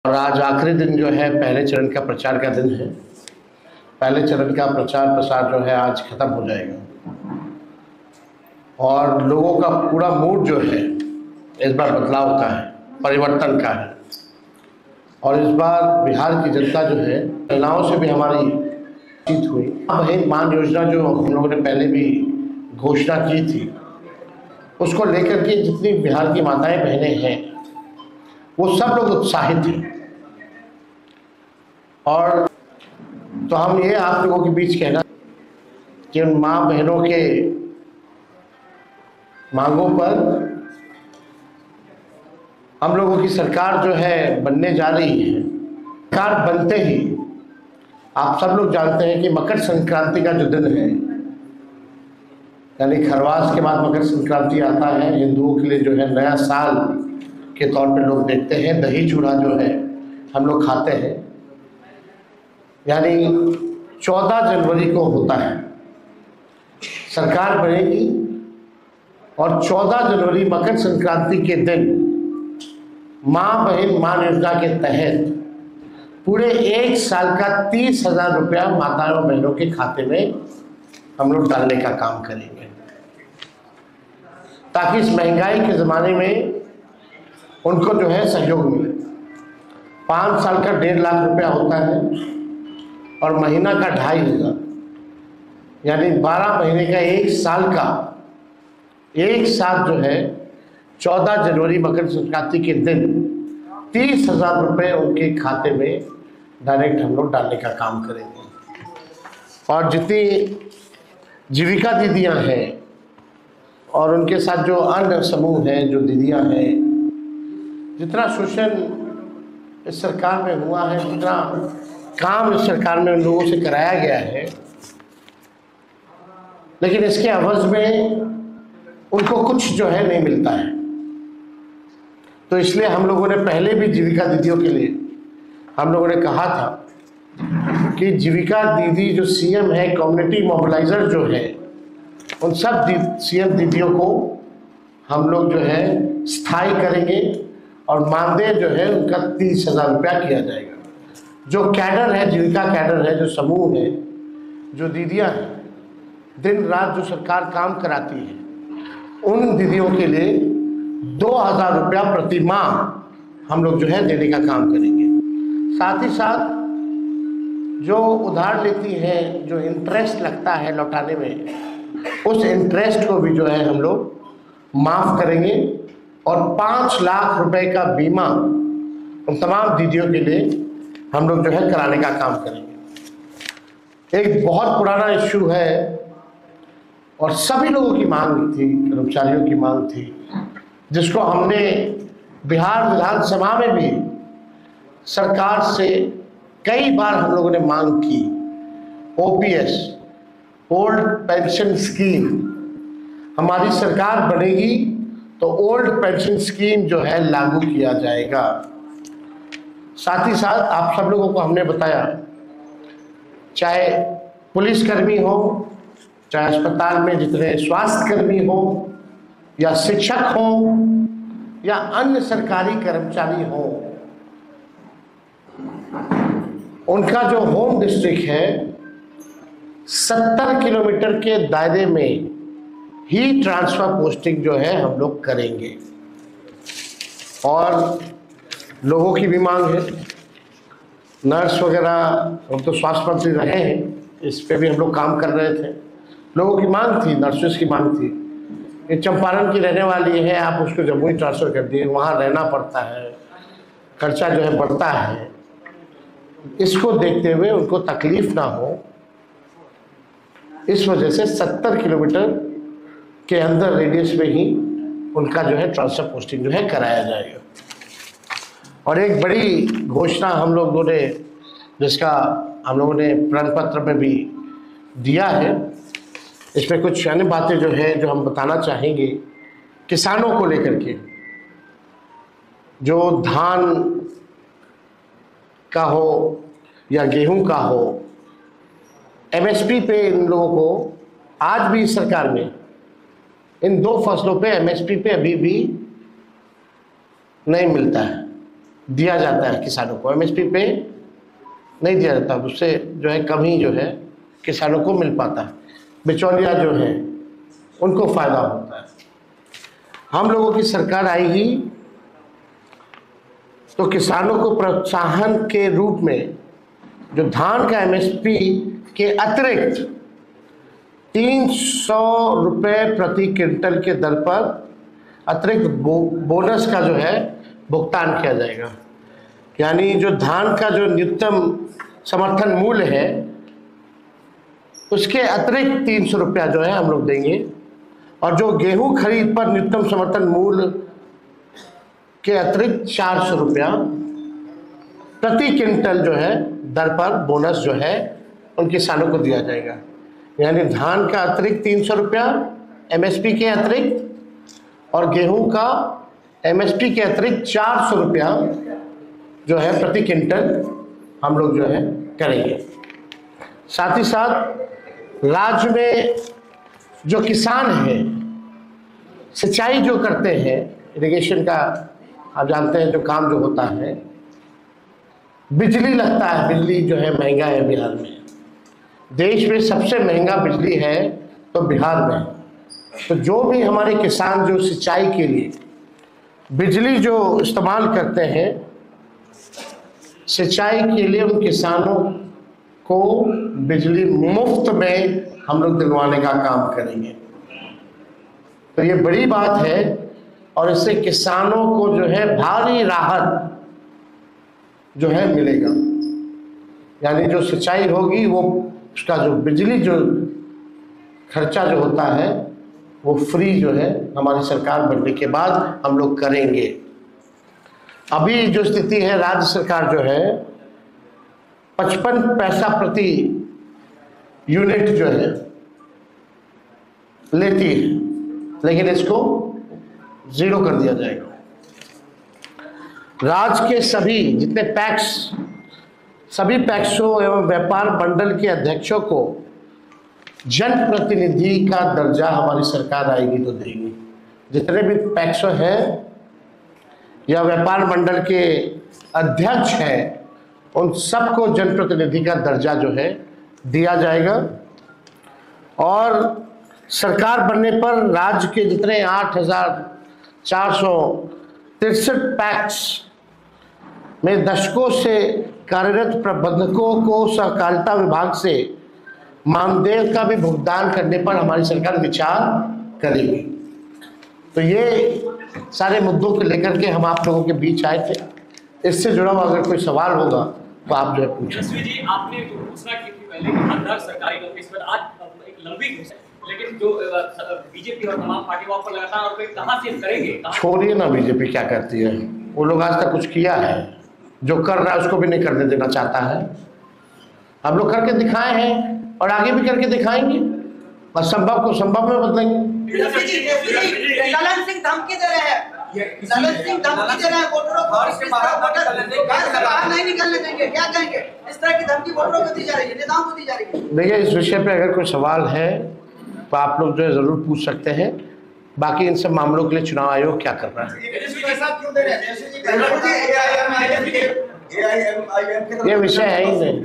और आज आखिरी दिन जो है पहले चरण का प्रचार का दिन है। पहले चरण का प्रचार प्रसार जो है आज खत्म हो जाएगा और लोगों का पूरा मूड जो है इस बार बदलाव का है, परिवर्तन का है। और इस बार बिहार की जनता जो है, महिलाओं से भी हमारी जीत हुई। बहन मान योजना जो हम लोगों ने पहले भी घोषणा की थी, उसको लेकर के जितनी बिहार की माताएं बहनें हैं वो सब लोग उत्साहित हैं। और तो हम ये आप लोगों के बीच कहना कि उन माँ बहनों के मांगों पर हम लोगों की सरकार जो है बनने जा रही है। सरकार बनते ही आप सब लोग जानते हैं कि मकर संक्रांति का जो दिन है, यानी खरवास के बाद मकर संक्रांति आता है। हिंदुओं के लिए जो है नया साल के तौर पे लोग देखते हैं। दही चूड़ा जो है हम लोग खाते हैं, यानी 14 जनवरी को होता है सरकार बनेगी और 14 जनवरी मकर संक्रांति के दिन माँ बहन मान योजना के तहत पूरे एक साल का 30,000 रुपया माताओं बहनों के खाते में हम लोग डालने का काम करेंगे, ताकि इस महंगाई के ज़माने में उनको जो है सहयोग मिले। 5 साल का 1.5 लाख रुपया होता है और महीना का 2,500, यानी 12 महीने का एक साल का एक साथ जो है 14 जनवरी मकर संक्रांति के दिन 30,000 रुपये उनके खाते में डायरेक्ट हम लोग डालने का काम करेंगे। और जितनी जीविका दीदियां हैं और उनके साथ जो अन्य समूह हैं, जो दीदियां हैं, जितना शोषण इस सरकार में हुआ है, जितना काम इस सरकार में उन लोगों से कराया गया है, लेकिन इसके अवज में उनको कुछ जो है नहीं मिलता है। तो इसलिए हम लोगों ने पहले भी जीविका दीदियों के लिए हम लोगों ने कहा था कि जीविका दीदी जो सीएम है, कम्युनिटी मोबिलाइजर जो है, उन सब सीएम दीदियों को हम लोग जो है स्थायी करेंगे और मानदेय जो है उनका 30,000 रुपया किया जाएगा। जो कैडर है, जीविका कैडर है, जो समूह है, जो दीदियां हैं, दिन रात जो सरकार काम कराती है, उन दीदियों के लिए 2,000 रुपया प्रति माह हम लोग जो है देने का काम करेंगे। साथ ही साथ जो उधार लेती हैं, जो इंटरेस्ट लगता है लौटाने में, उस इंटरेस्ट को भी जो है हम लोग माफ़ करेंगे और 5 लाख रुपए का बीमा उन तमाम दीदियों के लिए हम लोग जो है कराने का काम करेंगे। एक बहुत पुराना इश्यू है और सभी लोगों की मांग थी, कर्मचारियों की मांग थी, जिसको हमने बिहार विधानसभा में भी सरकार से कई बार हम लोगों ने मांग की। ओपीएस, ओल्ड पेंशन स्कीम, हमारी सरकार बनेगी तो ओल्ड पेंशन स्कीम जो है लागू किया जाएगा। साथ ही साथ आप सब लोगों को हमने बताया, चाहे पुलिसकर्मी हो, चाहे अस्पताल में जितने स्वास्थ्यकर्मी हो, या शिक्षक हो, या अन्य सरकारी कर्मचारी हो, उनका जो होम डिस्ट्रिक्ट है 70 किलोमीटर के दायरे में ही ट्रांसफर पोस्टिंग जो है हम लोग करेंगे। और लोगों की भी मांग है, नर्स वगैरह, हम तो स्वास्थ्य मंत्री रहे हैं, इस पे भी हम लोग काम कर रहे थे। लोगों की मांग थी, नर्सेस की मांग थी। ये चंपारण की रहने वाली है, आप उसको जम्मू ही ट्रांसफ़र कर दिए, वहाँ रहना पड़ता है, खर्चा जो है बढ़ता है। इसको देखते हुए उनको तकलीफ ना हो, इस वजह से 70 किलोमीटर के अंदर रेडियस में ही उनका जो है ट्रांसफर पोस्टिंग जो है कराया जाएगा। और एक बड़ी घोषणा हम लोगों ने, जिसका हम लोगों ने प्रण पत्र में भी दिया है, इसमें कुछ अन्य बातें जो है जो हम बताना चाहेंगे किसानों को लेकर के। जो धान का हो या गेहूं का हो, एमएसपी पे इन लोगों को आज भी सरकार में इन 2 फसलों पे एमएसपी पे अभी भी नहीं मिलता है। दिया जाता है किसानों को, एमएसपी पे नहीं दिया जाता, उससे जो है कम ही जो है किसानों को मिल पाता है, बिचौलिया जो है उनको फ़ायदा होता है। हम लोगों की सरकार आएगी तो किसानों को प्रोत्साहन के रूप में जो धान का एमएसपी के अतिरिक्त 300 रुपये प्रति क्विंटल के दर पर अतिरिक्त बोनस का जो है भुगतान किया जाएगा। यानी जो धान का जो न्यूनतम समर्थन मूल्य है उसके अतिरिक्त 300 रुपया जो है हम लोग देंगे, और जो गेहूं खरीद पर न्यूनतम समर्थन मूल्य के अतिरिक्त 400 रुपया प्रति क्विंटल जो है दर पर बोनस जो है उन किसानों को दिया जाएगा। यानी धान का अतिरिक्त 300 रुपया एमएसपी के अतिरिक्त, और गेहूं का एमएसपी के अतिरिक्त 400 रुपया जो है प्रति क्विंटल हम लोग जो है करेंगे। साथ ही साथ राज्य में जो किसान हैं, सिंचाई जो करते हैं, इरिगेशन का आप जानते हैं जो काम जो होता है, बिजली लगता है, बिजली जो है महंगा है बिहार में, देश में सबसे महंगा बिजली है तो बिहार में। तो जो भी हमारे किसान जो सिंचाई के लिए बिजली जो इस्तेमाल करते हैं, सिंचाई के लिए उन किसानों को बिजली मुफ्त में हम लोग दिलवाने का काम करेंगे। तो ये बड़ी बात है और इससे किसानों को जो है भारी राहत जो है मिलेगा। यानी जो सिंचाई होगी वो उसका जो बिजली जो खर्चा जो होता है वो फ्री जो है हमारी सरकार बनने के बाद हम लोग करेंगे। अभी जो स्थिति है, राज्य सरकार जो है 55 पैसा प्रति यूनिट जो है लेती है, लेकिन इसको 0 कर दिया जाएगा। राज्य के सभी जितने पैक्स, सभी पैक्सों एवं व्यापार मंडल के अध्यक्षों को जनप्रतिनिधि का दर्जा हमारी सरकार आएगी तो देगी। जितने भी पैक्सों हैं या व्यापार मंडल के अध्यक्ष हैं, उन सबको जनप्रतिनिधि का दर्जा जो है दिया जाएगा। और सरकार बनने पर राज्य के जितने 8,463 पैक्स में दशकों से कार्यरत प्रबंधकों को सहकारिता विभाग से मानदेय का भी भुगतान करने पर हमारी सरकार विचार करेगी। तो ये सारे मुद्दों को लेकर के हम आप लोगों के बीच आए थे। इससे जुड़ा हुआ अगर कोई सवाल होगा तो आप जो है पूछें। जी, आपने जो घोषणा की थी पहले कि सरकारी नौकरी पर आज एक लंबी घोषणा, लेकिन जो बीजेपी और तमाम पार्टी वहां पर लगातार और कहां से करेंगे? छोड़िए ना बीजेपी क्या करती है, वो लोग आज तक कुछ किया है, जो कर रहा है उसको भी नहीं करने देना चाहता है। हम लोग करके दिखाए हैं और आगे भी करके दिखाएंगे, और संभव को संभव में बदलेंगे। ललन सिंह धमकी दे रहे हैं, ललन सिंह धमकी दे रहे हैं वोटरों को, बाहर नहीं निकलने देंगे, क्या कहेंगे? इस तरह की धमकी वोटरों को दी जा रही है, नेताओं को दी जा रही है। देखिए, इस विषय पे अगर कोई सवाल है तो आप लोग जो है जरूर पूछ सकते हैं। बाकी इन सब मामलों के लिए चुनाव आयोग क्या कर रहा है, ये विषय है ही नहीं।